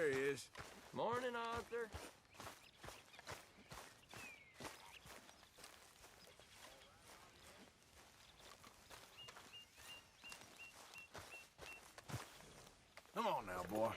There he is. Morning, Arthur. Come on now, boy.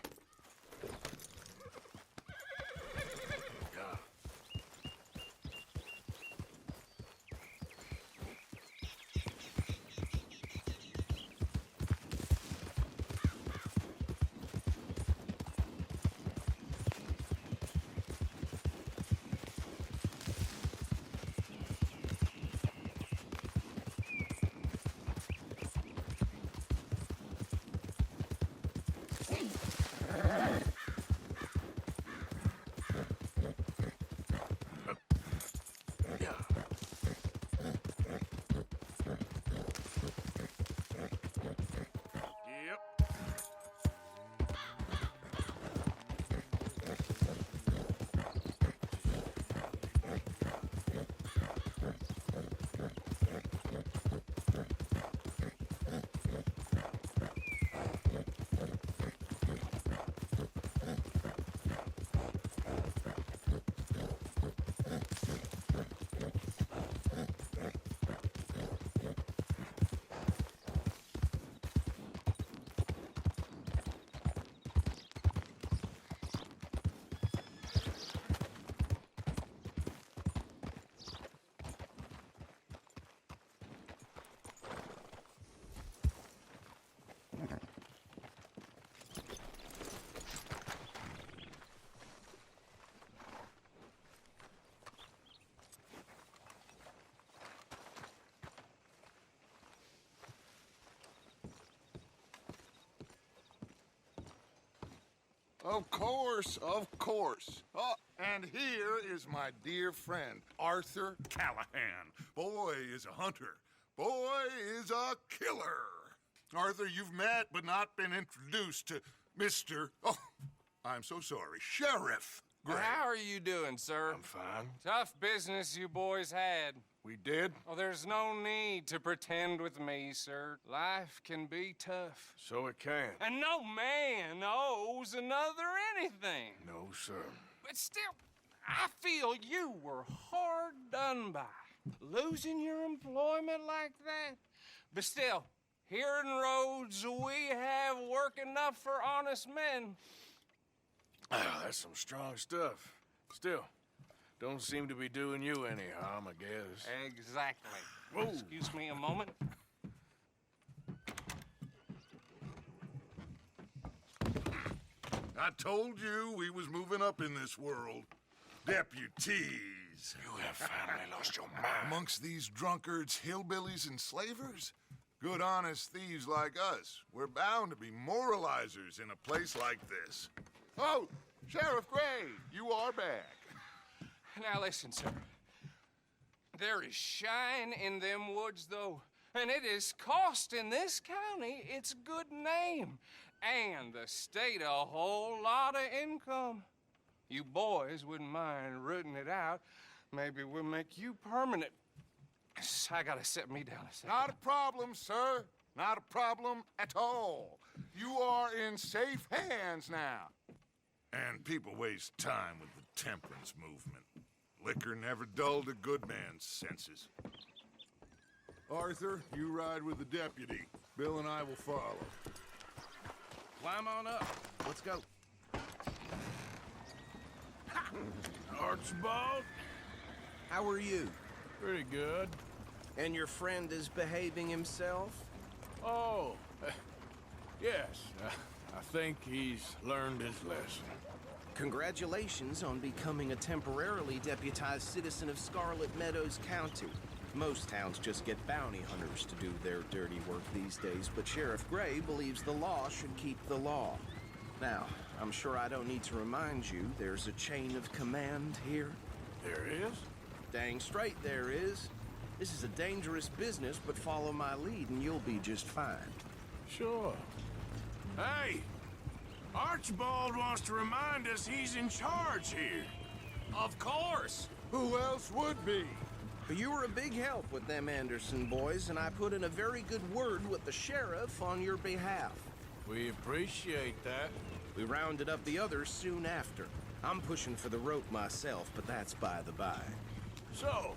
Of course, of course. Oh, and here is my dear friend, Arthur Callahan. Boy is a hunter. Boy is a killer. Arthur, you've met but not been introduced to Mr. Oh, I'm so sorry, Sheriff Gray. How are you doing, sir? I'm fine. Tough business you boys had. We did? Oh, there's no need to pretend with me, sir. Life can be tough. So it can. And no man owes another anything. No, sir. But still, I feel you were hard done by. Losing your employment like that. But still, here in Rhodes, we have work enough for honest men. Ah, that's some strong stuff. Still, don't seem to be doing you any harm, I guess. Exactly. Whoa. Excuse me a moment. I told you we was moving up in this world. Deputies. You have finally lost your mind. Amongst these drunkards, hillbillies, and slavers? Good honest thieves like us. We're bound to be moralizers in a place like this. Oh, Sheriff Gray, you are back. Now listen, sir. There is shine in them woods, though, and it is costing this county its good name and the state a whole lot of income. You boys wouldn't mind rooting it out. Maybe we'll make you permanent. I gotta set me down a second. Not a problem, sir. Not a problem at all. You are in safe hands now. And people waste time with the temperance movement. Liquor never dulled a good man's senses. Arthur, you ride with the deputy. Bill and I will follow. Climb on up. Let's go. Archibald? How are you? Pretty good. And your friend is behaving himself? Oh, yes. I think he's learned his lesson. Congratulations on becoming a temporarily deputized citizen of Scarlet Meadows County. Most towns just get bounty hunters to do their dirty work these days, but Sheriff Gray believes the law should keep the law. Now, I'm sure I don't need to remind you there's a chain of command here. There is? Dang straight there is. This is a dangerous business, but follow my lead and you'll be just fine. Sure. Hey! Archibald wants to remind us he's in charge here. Of course. Who else would be? But you were a big help with them Anderson boys, and I put in a very good word with the sheriff on your behalf. We appreciate that. We rounded up the others soon after. I'm pushing for the rope myself, but that's by the by. So,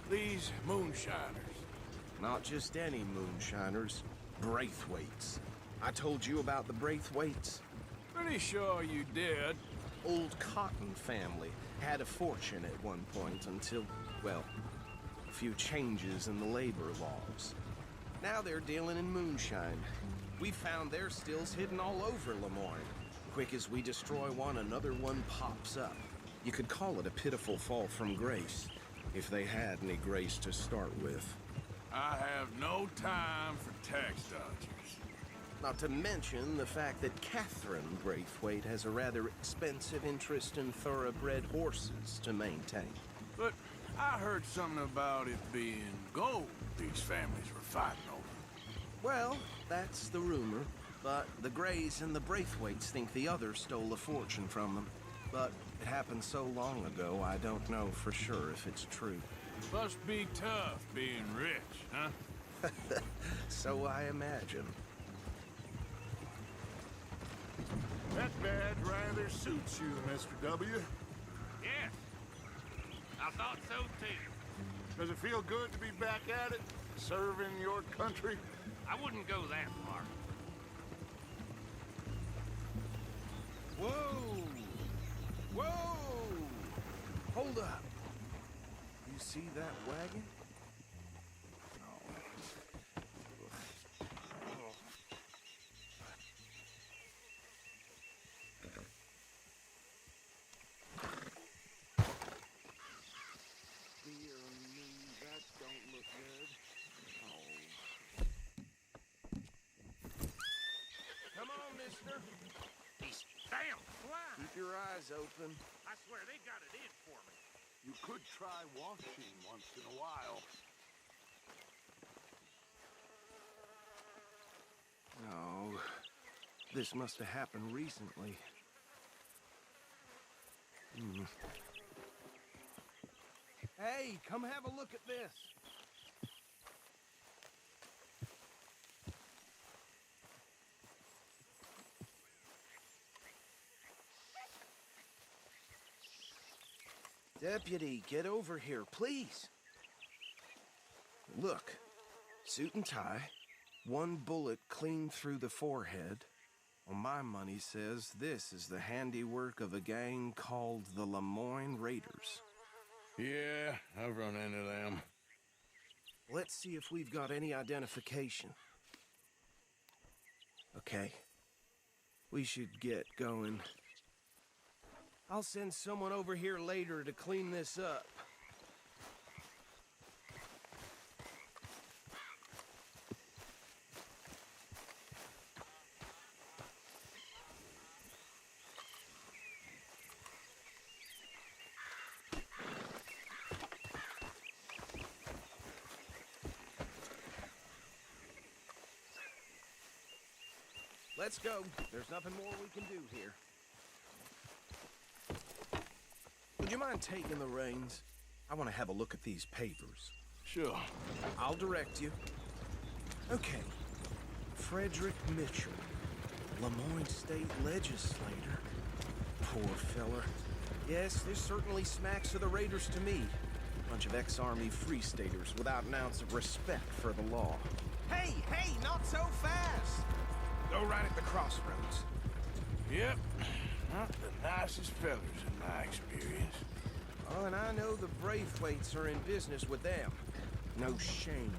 these moonshiners. Not just any moonshiners, Braithwaites. I told you about the Braithwaites? Pretty sure you did. Old Cotton family had a fortune at one point until, well, a few changes in the labor laws. Now they're dealing in moonshine. We found their stills hidden all over Lemoyne. Quick as we destroy one, another one pops up. You could call it a pitiful fall from grace, if they had any grace to start with. I have no time for tax dodgers. Not to mention the fact that Catherine Braithwaite has a rather expensive interest in thoroughbred horses to maintain. But I heard something about it being gold these families were fighting over. Well, that's the rumor, but the Greys and the Braithwaites think the others stole a fortune from them. But it happened so long ago, I don't know for sure if it's true. Must be tough being rich, huh? So I imagine. That badge rather suits you, Mr. W. Yes, I thought so too. Does it feel good to be back at it, serving your country? I wouldn't go that far. Whoa! Whoa! Hold up. You see that wagon? Dear me, that don't look good. Oh. Come on, mister. These damn flies! Keep your eyes open. I swear they got it in for me. You could try washing once in a while. No. This must have happened recently. Hey, come have a look at this. Deputy, get over here, please. Look, suit and tie, one bullet clean through the forehead. Well, my money says this is the handiwork of a gang called the Lemoyne Raiders. Yeah, I've run into them. Let's see if we've got any identification. Okay. We should get going. I'll send someone over here later to clean this up. Let's go. There's nothing more we can do here. Would you mind taking the reins? I want to have a look at these papers. Sure. I'll direct you. Okay. Frederick Mitchell, Lemoyne State Legislator. Poor fella. Yes, this certainly smacks of the Raiders to me. Bunch of ex-Army Free Staters without an ounce of respect for the law. Hey, hey, not so fast! Go right at the crossroads. Yep. Not the nicest fellers in my experience. Oh, and I know the Braithwaites are in business with them. No shame.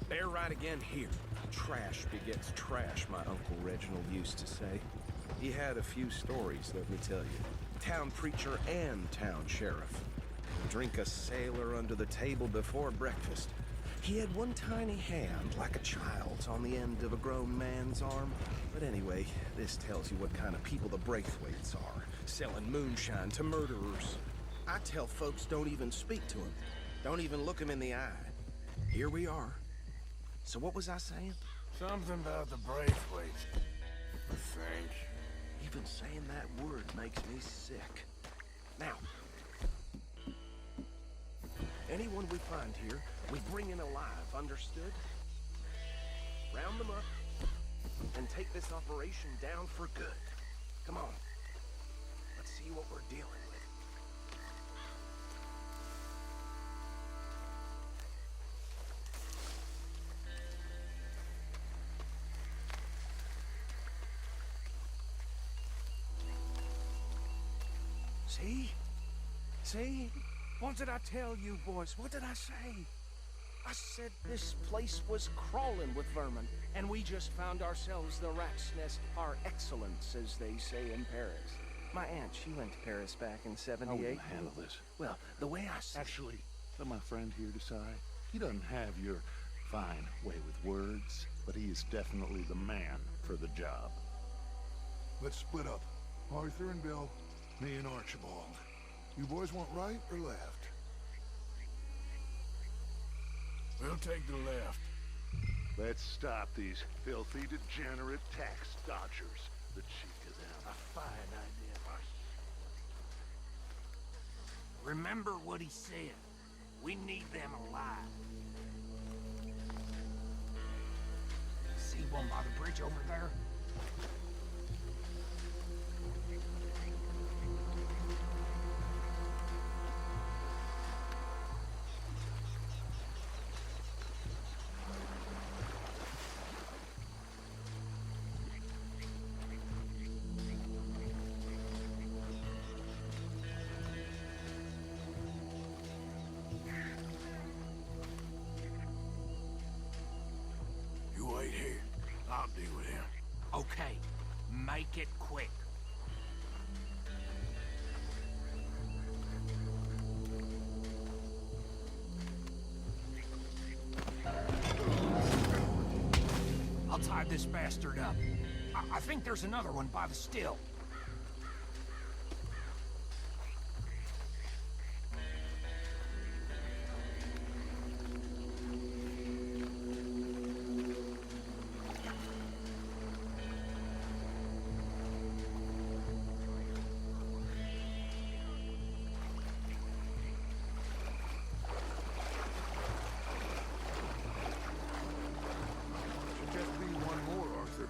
They're right again here. Trash begets trash, my Uncle Reginald used to say. He had a few stories, let me tell you. Town preacher and town sheriff. Drink a sailor under the table before breakfast. He had one tiny hand, like a child's, on the end of a grown man's arm. But anyway, this tells you what kind of people the Braithwaites are, selling moonshine to murderers. I tell folks don't even speak to him. Don't even look him in the eye. Here we are. So what was I saying? Something about the Braithwaites, I think. Even saying that word makes me sick. Now, anyone we find here, we bring in alive, understood? Round them up, and take this operation down for good. Come on. Let's see what we're dealing with. See? See? What did I tell you, boys? What did I say? I said this place was crawling with vermin, and we just found ourselves the rat's nest par excellence, as they say in Paris. My aunt, she went to Paris back in How '78. will I handle this? Well, the way I see Actually, let my friend here decide. He doesn't have your fine way with words, but he is definitely the man for the job. Let's split up. Arthur and Bill, me and Archibald. You boys want right or left? We'll take the left. Let's stop these filthy, degenerate tax dodgers. The cheek of them. A fine idea. Remember what he said. We need them alive. See one by the bridge over there? You wait here. I'll deal with him. Okay, make it quick. I'll tie this bastard up. I think there's another one by the still. Should just be one more, Arthur.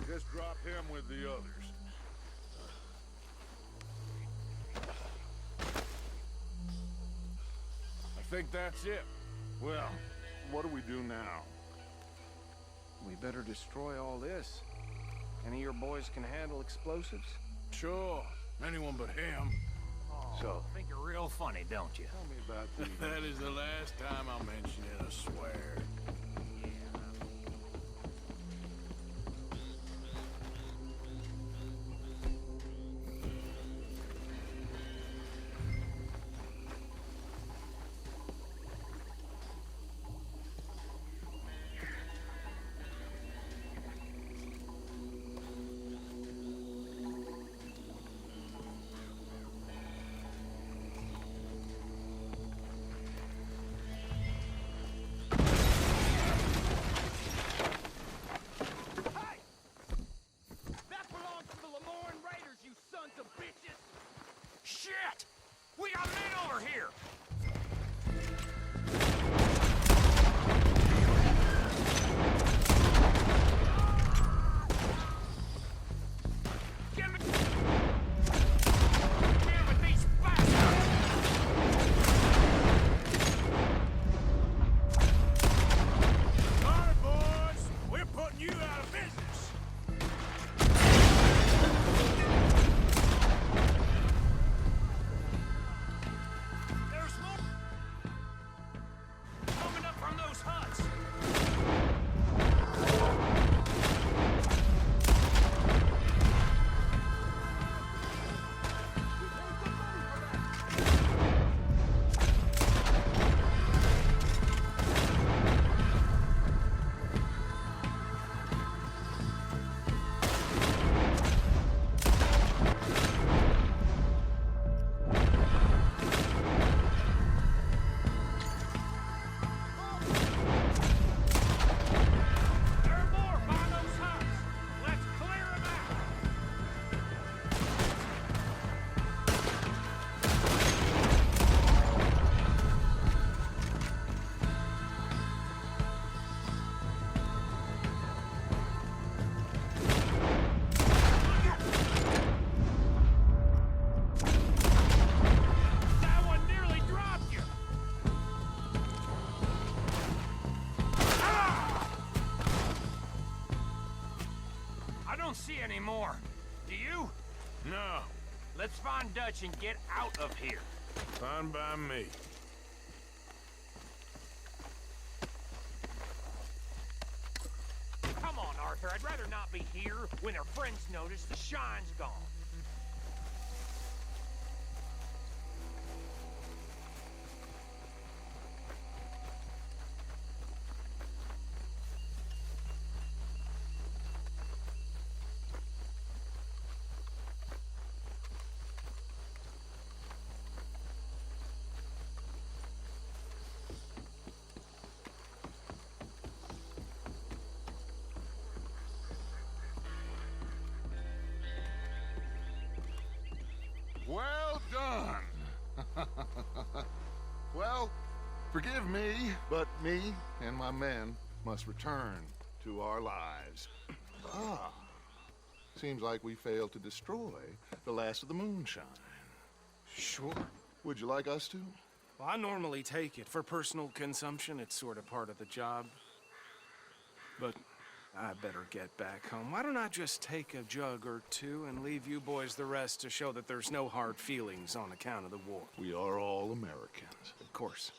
Just drop him with the others. I think that's it. Well, what do we do now? we better destroy all this. Any of your boys can handle explosives? Sure. Anyone but him. So, Think you're real funny, don't you? tell me about the... That is the last time I'll mention it, I swear. more. Do you? No, Let's find Dutch and get out of here. fine by me. Come on, Arthur. I'd rather not be here when their friends notice the shine's gone. Well done. Well, forgive me, but me and my men must return to our lives. Ah, seems like we failed to destroy the last of the moonshine. Sure. Would you like us to? Well, I normally take it. For personal consumption, it's sort of part of the job. But I better get back home. Why don't I just take a jug or two and leave you boys the rest to show that there's no hard feelings on account of the war? We are all Americans. Of course.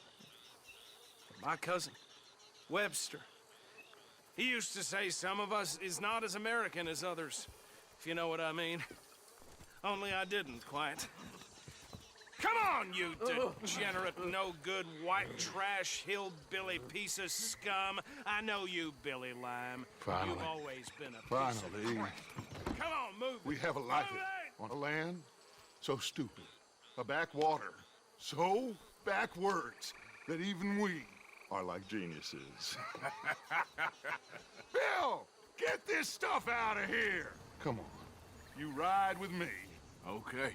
My cousin, Webster, he used to say some of us is not as American as others, if you know what I mean. Only I didn't quite. Come on, you degenerate, no-good, white trash, hillbilly piece of scum. I know you, Billy Lime. Finally. You've always been a piece Finally. of crap. Come on, move. We have a life Move on a land so stupid, a backwater so backwards that even we are like geniuses. Bill, get this stuff out of here. Come on, you ride with me. Okay.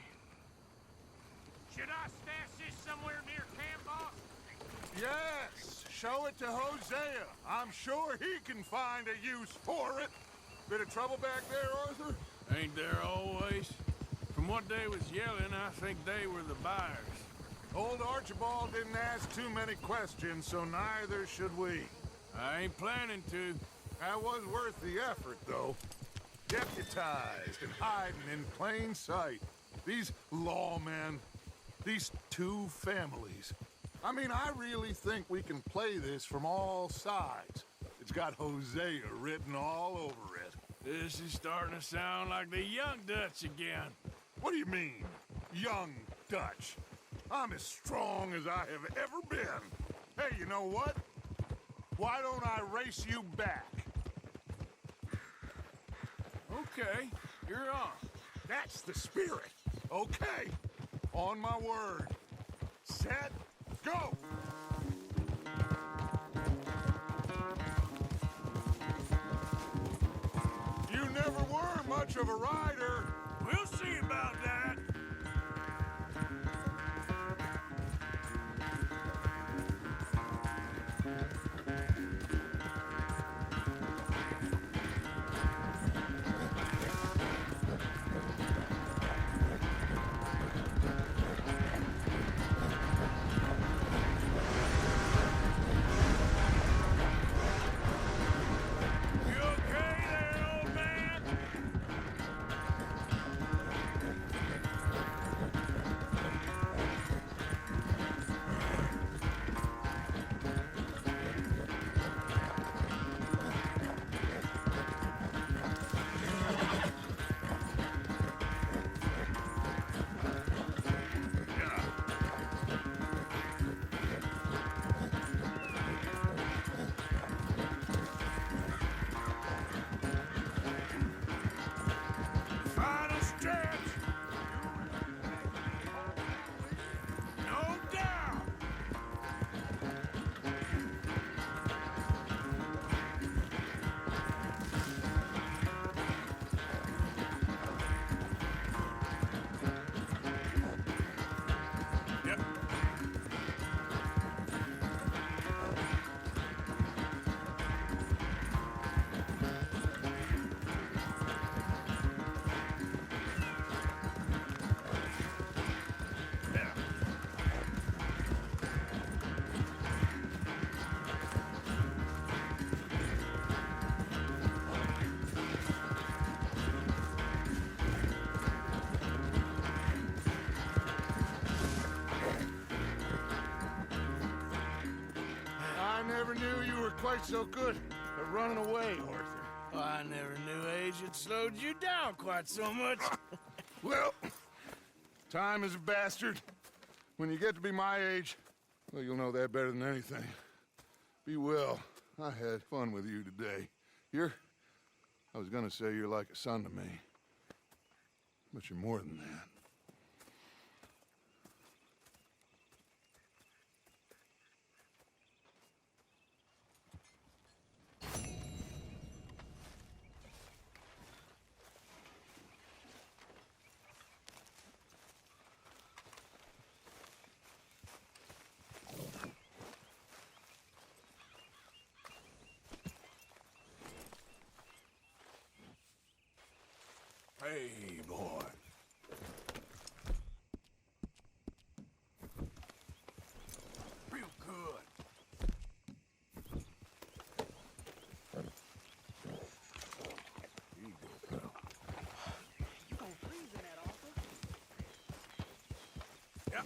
Should I stash this somewhere near camp, boss? Yes, show it to Hosea. I'm sure he can find a use for it. Bit of trouble back there, Arthur? Ain't there always? From what they was yelling, I think they were the buyers. Old Archibald didn't ask too many questions, so neither should we. I ain't planning to. That was worth the effort, though. Deputized and hiding in plain sight. These lawmen, these two families. I mean, I really think we can play this from all sides. It's got Hosea written all over it. This is starting to sound like the young Dutch again. What do you mean, young Dutch? I'm as strong as I have ever been. Hey, you know what? Why don't I race you back? Okay, you're on. That's the spirit. Okay, on my word. Set, go! You never were much of a rider. We'll see about that. You okay there, old man? quite so good at running away, Arthur. I never knew age had slowed you down quite so much. Well, time is a bastard. When you get to be my age, well, you'll know that better than anything. Be well. I had fun with you today. I was gonna say you're like a son to me. But you're more than that. Hey, boy. Real good. Here you go, pal. You gonna freeze in that, Arthur? Yep.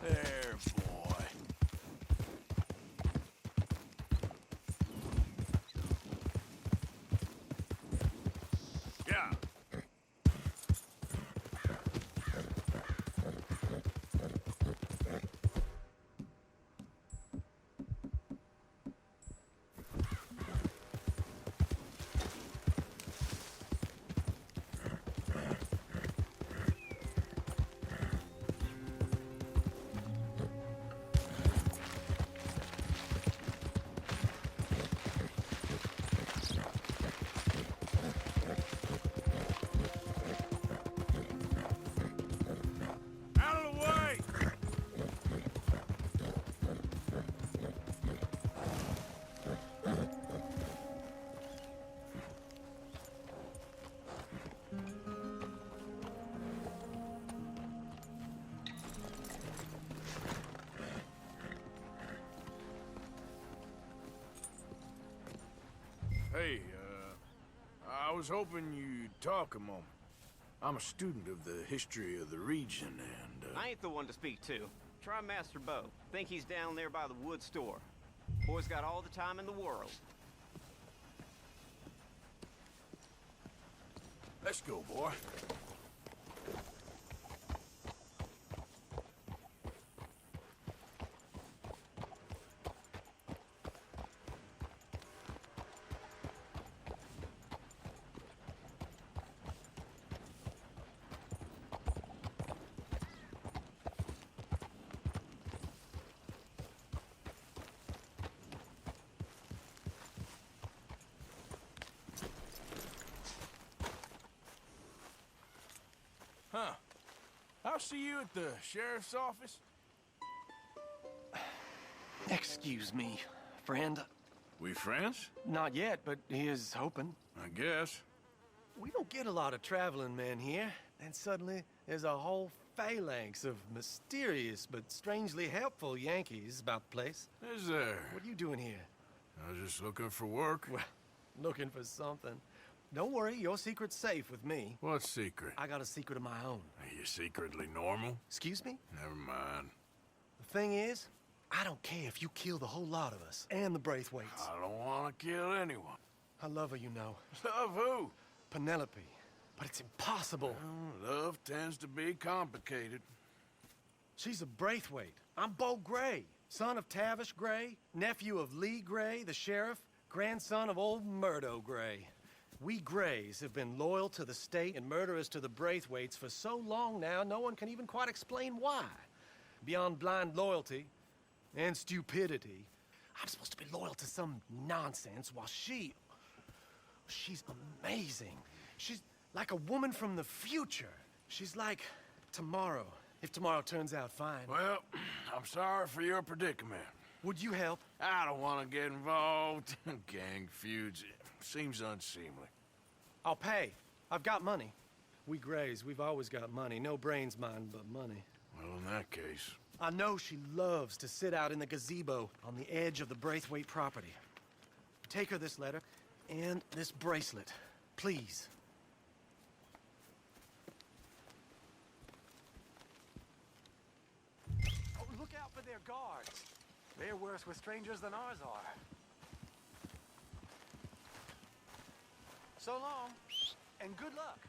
There, boy. Yeah. Out of the way! Hey, I was hoping you'd talk a moment. I'm a student of the history of the region, and, I ain't the one to speak to. Try Master Bo. Think he's down there by the wood store. Boy's got all the time in the world. Let's go, boy. Huh. I'll see you at the sheriff's office. Excuse me, friend. We friends? Not yet, but here's hoping. I guess. We don't get a lot of traveling men here, and suddenly there's a whole phalanx of mysterious but strangely helpful Yankees about the place. Is there? What are you doing here? I was just looking for work. Well, looking for something. Don't worry, your secret's safe with me. What secret? I got a secret of my own. Are you secretly normal? Excuse me? Never mind. The thing is, I don't care if you kill the whole lot of us, and the Braithwaites. I don't want to kill anyone. I love her, you know. Love who? Penelope. But it's impossible. Well, love tends to be complicated. She's a Braithwaite. I'm Bo Gray. Son of Tavish Gray, nephew of Lee Gray, the sheriff, grandson of old Murdo Gray. We Grays have been loyal to the state and murderers to the Braithwaites for so long now, no one can even quite explain why. Beyond blind loyalty and stupidity, I'm supposed to be loyal to some nonsense while she's amazing. She's like a woman from the future. She's like tomorrow, if tomorrow turns out fine. Well, I'm sorry for your predicament. Would you help? I don't want to get involved in gang feuds. Seems unseemly. I'll pay. I've got money. We Grays, we've always got money. No brains, mind, but money. Well, in that case... I know she loves to sit out in the gazebo on the edge of the Braithwaite property. Take her this letter and this bracelet, please. Oh, look out for their guards. They're worse with strangers than ours are. So long, and good luck.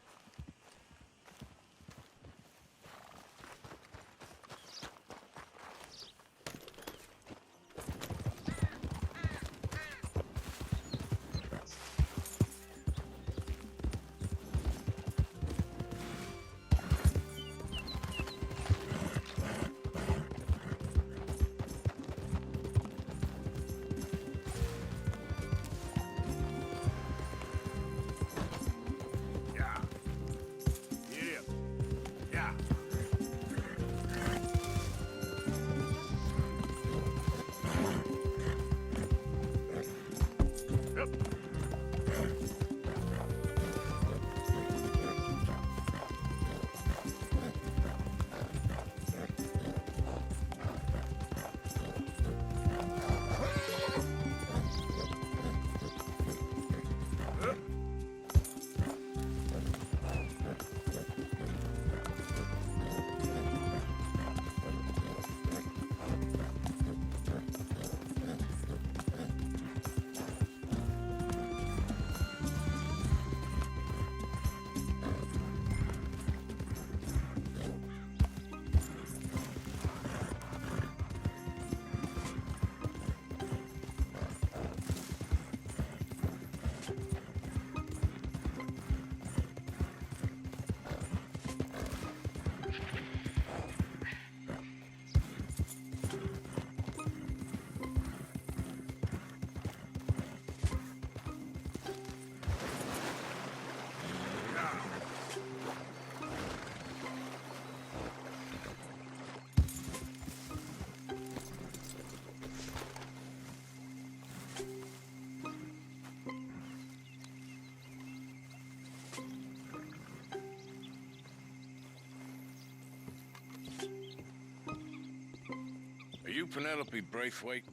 Are you Penelope Braithwaite?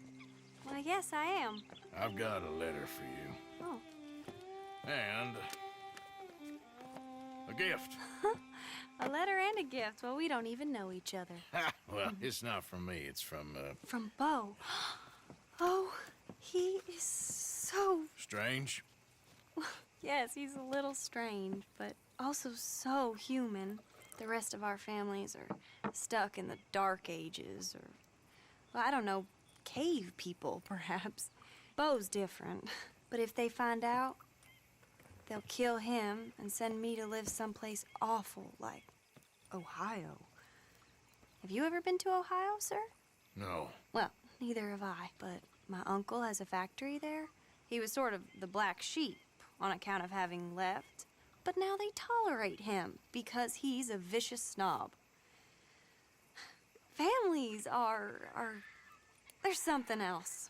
Well, yes, I am. I've got a letter for you. Oh. And... a gift. A letter and a gift. Well, we don't even know each other. Well, it's not from me. It's from, From Bo. Oh, he is so... Strange? Yes, he's a little strange, but also so human. The rest of our families are stuck in the Dark Ages, or... well, I don't know, cave people, perhaps. Bo's different. But if they find out, they'll kill him and send me to live someplace awful like Ohio. Have you ever been to Ohio, sir? No. Well, neither have I, but my uncle has a factory there. He was sort of the black sheep on account of having left. But now they tolerate him because he's a vicious snob. Families there's something else.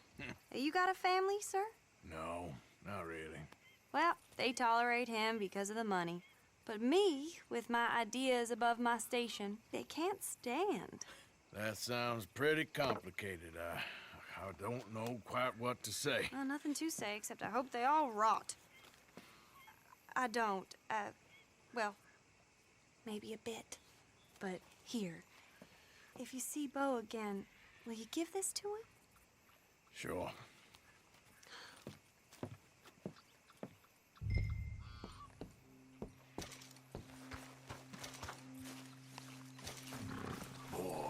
You got a family, sir? No, not really. Well, they tolerate him because of the money. But me, with my ideas above my station, they can't stand. That sounds pretty complicated. I don't know quite what to say. Well, nothing to say, except I hope they all rot. I don't, well, maybe a bit. But here, if you see Bo again, will you give this to him? Sure. Boy.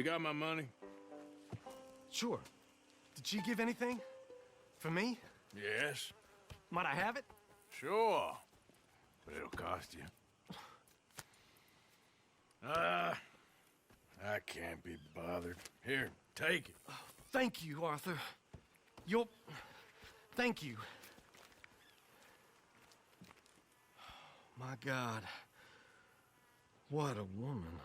You got my money? Sure. Did she give anything? For me? Yes. Might I have it? Sure. But it'll cost you. I can't be bothered. Here, take it. Thank you, Arthur. Thank you. My God. What a woman.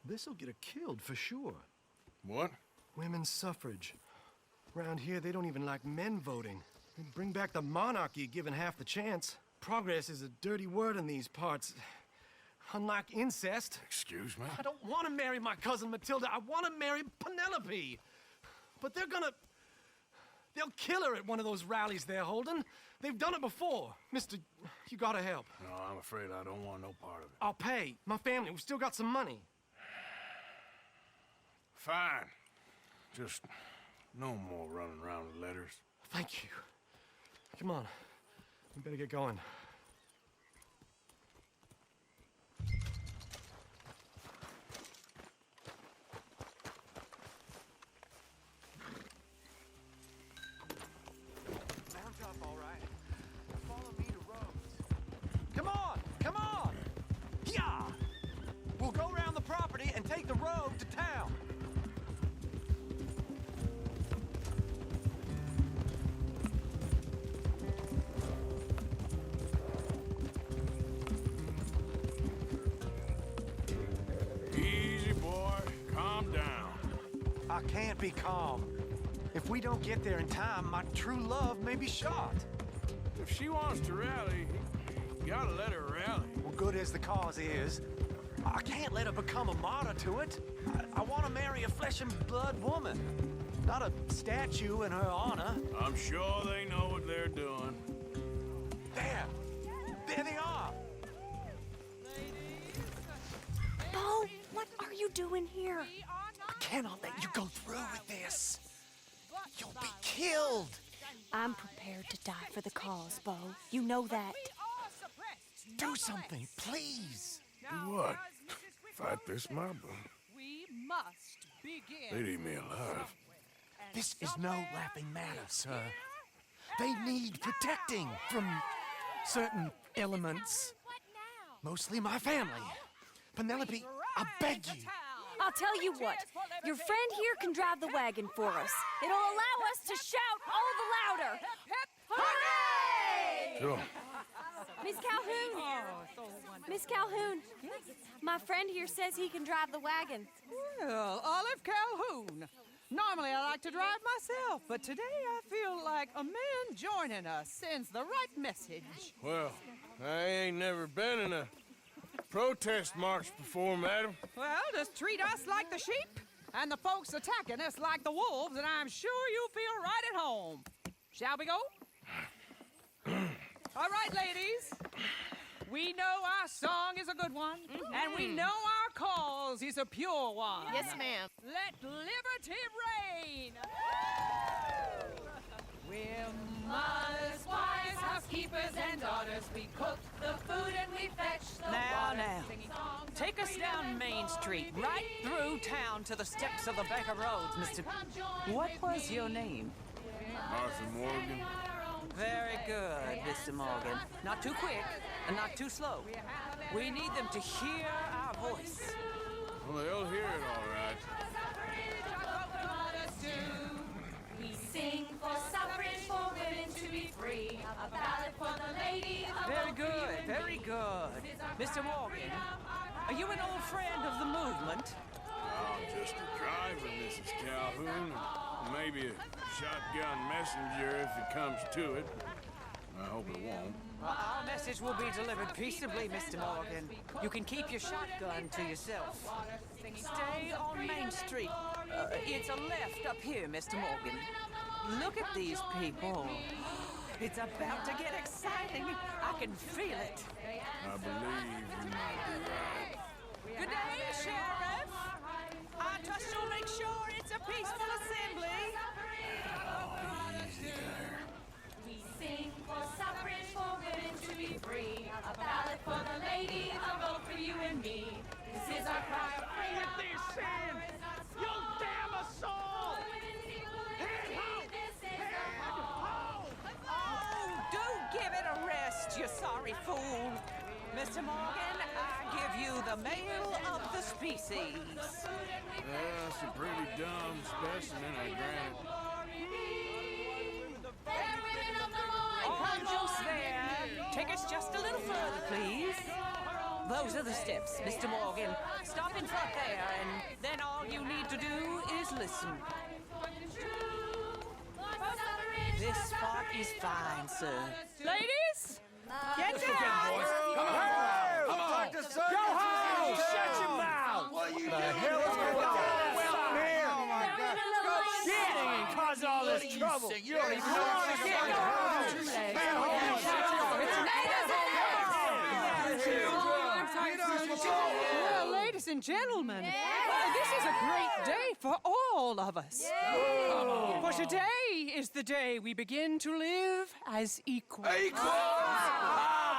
This'll get her killed for sure. What? Women's suffrage. Around here, they don't even like men voting. They'd bring back the monarchy given half the chance. Progress is a dirty word in these parts. Unlike incest. Excuse me? I don't want to marry my cousin Matilda. I want to marry Penelope. But they'll kill her at one of those rallies they're holding. They've done it before. Mister, you gotta help. No, I'm afraid I don't want no part of it. I'll pay. My family, we've still got some money. Fine. Just no more running around with letters. Thank you. Come on. We better get going. Mount up, all right. Follow me to Rhodes. Come on! Come on! Yeah! We'll go around the property and take the road to town. Easy, boy. Calm down. I can't be calm. If we don't get there in time, my true love may be shot. If she wants to rally, you gotta let her rally. Well, good as the cause is, I can't let her become a martyr to it. I want to marry a flesh and blood woman, not a statue in her honor. I'm sure they know what they're doing. There! There they are! Bo, what are you doing here? I cannot let you go through with this. You'll be killed. I'm prepared to die for the cause, Bo. You know that. Do something, please. Do what? Fight this mob? We must begin. They'd eat me alive. This is no laughing matter, sir. They need protecting from certain elements. Mostly my family. Penelope, I beg you. I'll tell you what. Your friend here can drive the wagon for us. It'll allow us to shout all the louder. Hooray! Sure. Miss Calhoun! Miss Calhoun, my friend here says he can drive the wagon. Well, Olive Calhoun. Normally I like to drive myself, but today I feel like a man joining us sends the right message. Well, I ain't never been in a protest march before, madam. Well, just treat us like the sheep, and the folks attacking us like the wolves, and I'm sure you'll feel right at home. Shall we go? All right, ladies. We know our song is a good one, and we know our cause is a pure one. Yes, ma'am. Let liberty reign. We're mothers, wives, housekeepers, and daughters. We cook the food and we fetch the water. Now, take us down Main Street, right through town to the steps of the Baker Roads, Mr. What was your name? Arthur Morgan. Very good, Mr. Morgan. Not too quick and not too slow. We need them to hear our voice. Well, they'll hear it all right. We sing for suffrage, for women to be free. A ballad for the lady. Very good, very good. Mr. Morgan, are you an old friend of the movement? I'm just a driver, Mrs. Calhoun, and maybe a shotgun messenger if it comes to it. I hope it won't. Our message will be delivered peaceably, Mr. Morgan. You can keep your shotgun to yourself. Stay on Main Street. It's a left up here, Mr. Morgan. Look at these people. It's about to get exciting. I can feel it. I believe you might be right. Good day, Sheriff. I trust you'll make sure it's a peaceful assembly. Easy there. We sing for suffrage, for women to be free. A ballad for the lady, a vote for you and me. This is our cry. fool. Mr. Morgan, I give you the male of the species. That's a pretty dumb specimen, I grant. Almost there. Take us just a little further, please. Those are the steps, Mr. Morgan. Stop in front there, and then all you need to do is listen. This spot is fine, sir. Ladies, get down! Come on! Go home! Shut your mouth! What are you doing? The hell is going on here? Oh, my God. Go shit and cause all this trouble. You don't even know what's going Well, ladies and gentlemen, this is a great day for all of us. For today is the day we begin to live as equals.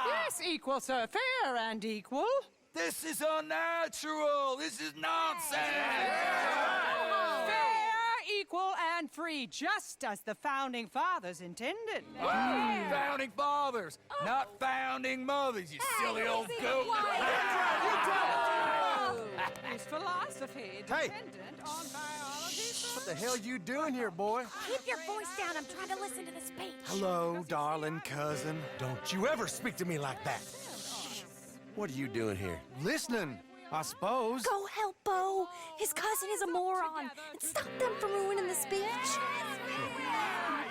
Yes, equal, sir. Fair and equal. This is unnatural. This is nonsense. Fair, equal, and free, just as the Founding Fathers intended. Founding fathers, not founding mothers, you silly old goat. His philosophy dependent on biology. What the hell you doing here, boy? Keep your voice down. I'm trying to listen to the speech. Hello, darling cousin. Don't you ever speak to me like that. What are you doing here? Listening, I suppose. Go help Bo. His cousin is a moron. And stop them from ruining the speech.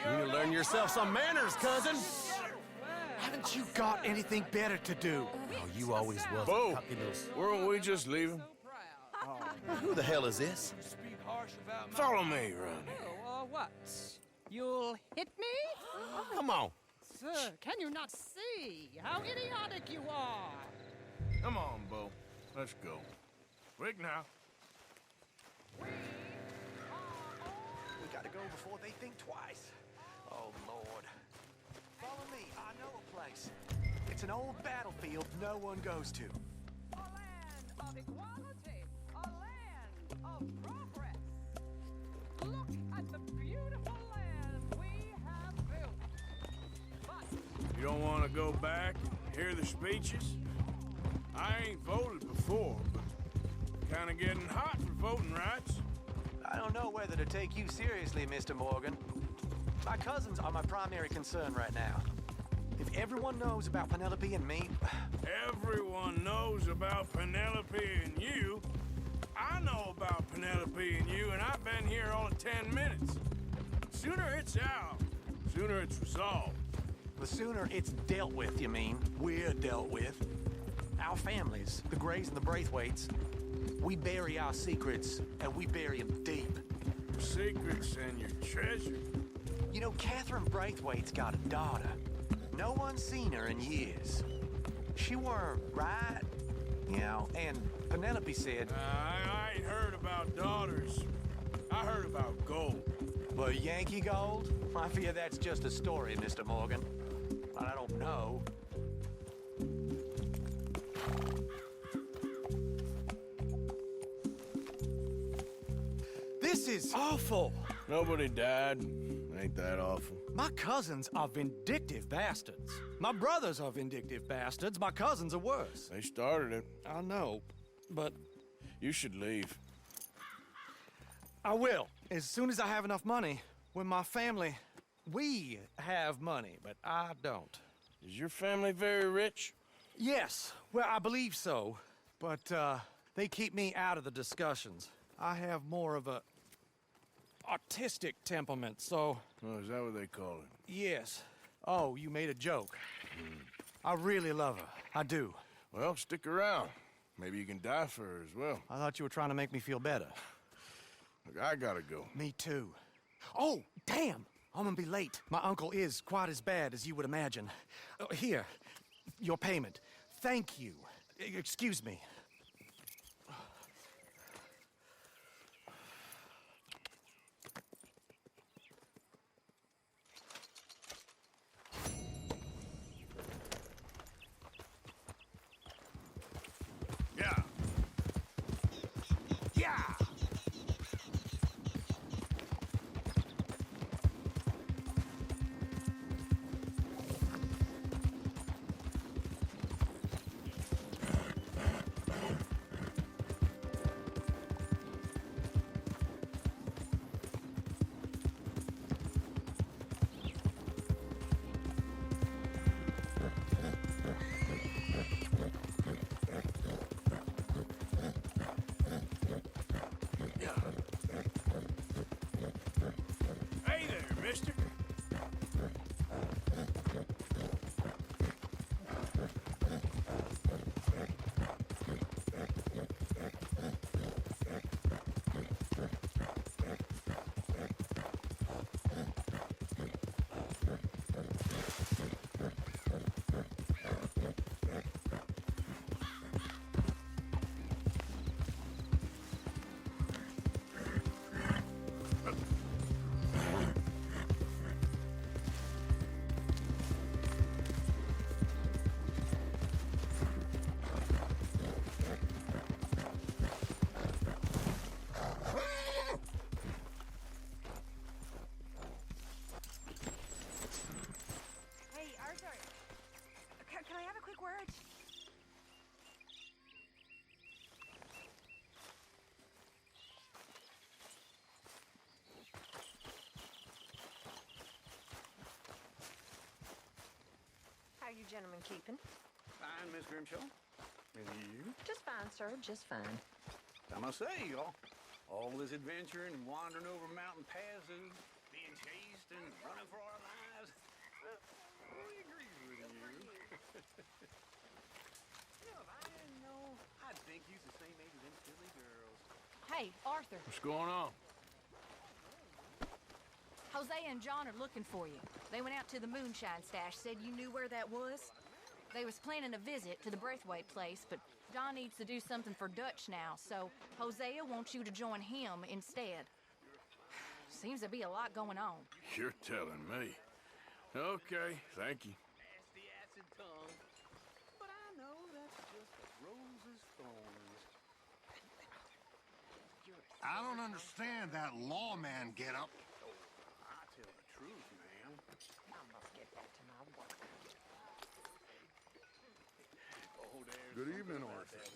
You need to learn yourself some manners, cousin. Haven't you got anything better to do? Oh, you always was. Bo, weren't we just leaving? Who the hell is this? Follow me around here. What? You'll hit me? Come on. Sir, can you not see how idiotic you are? Come on, Bo. Let's go. Quick now. We gotta go before they think twice. Oh, Lord. Follow me. I know a place. It's an old battlefield no one goes to. A land of equality. A land of progress. Look at the beautiful land we have built. But You don't want to go back and hear the speeches? I ain't voted before, but kind of getting hot for voting rights. I don't know whether to take you seriously, Mr. Morgan. My cousins are my primary concern right now. If everyone knows about Penelope and me... Everyone knows about Penelope and you. I know about Penelope and you, and I've been here all of 10 minutes. Sooner it's out, sooner it's resolved. The sooner it's dealt with, you mean? We're dealt with. Our families, the Grays and the Braithwaites, we bury our secrets, and we bury them deep. Your secrets and your treasure. You know, Catherine Braithwaite's got a daughter. No one's seen her in years. She weren't right, you know, and Penelope said... I ain't heard about daughters. I heard about gold. Well, Yankee gold? I fear that's just a story, Mr. Morgan. But I don't know. This is awful. Nobody died. Ain't that awful? My cousins are vindictive bastards. My brothers are vindictive bastards. My cousins are worse. They started it. I know, but... You should leave. I will, as soon as I have enough money. When my family... We have money, but I don't. Is your family very rich? Yes, well, I believe so. But, they keep me out of the discussions. I have more of a... artistic temperament, so... Oh, is that what they call it? Yes. Oh, you made a joke. I really love her. I do. Well, stick around. Maybe you can die for her as well. I thought you were trying to make me feel better. Look, I gotta go. Me too. Oh, damn! I'm gonna be late. My uncle is quite as bad as you would imagine. Here, your payment. Thank you. Excuse me. Yeah. Yeah! mister. Hey, Arthur. Can I have a quick word? How you gentlemen keeping? Fine, Miss Grimshaw. And you? Just fine, sir. Just fine. I must say, all this adventuring and wandering over mountain paths and being chased and running for our lives. Well, we agree with you. If I didn't know, I'd think you's the same age as them silly girls. Hey, Arthur. What's going on? Jose and John are looking for you. They went out to the moonshine stash, said you knew where that was. They was planning a visit to the Braithwaite place, but John needs to do something for Dutch now, so Hosea wants you to join him instead. Seems to be a lot going on. You're telling me. Okay, thank you. Nasty acid tongue. But I know that's just a rose's thorns. I don't understand that lawman get-up. I tell the truth, ma'am. I must get back to my work. Oh, there's Good something evening, about Arthur. that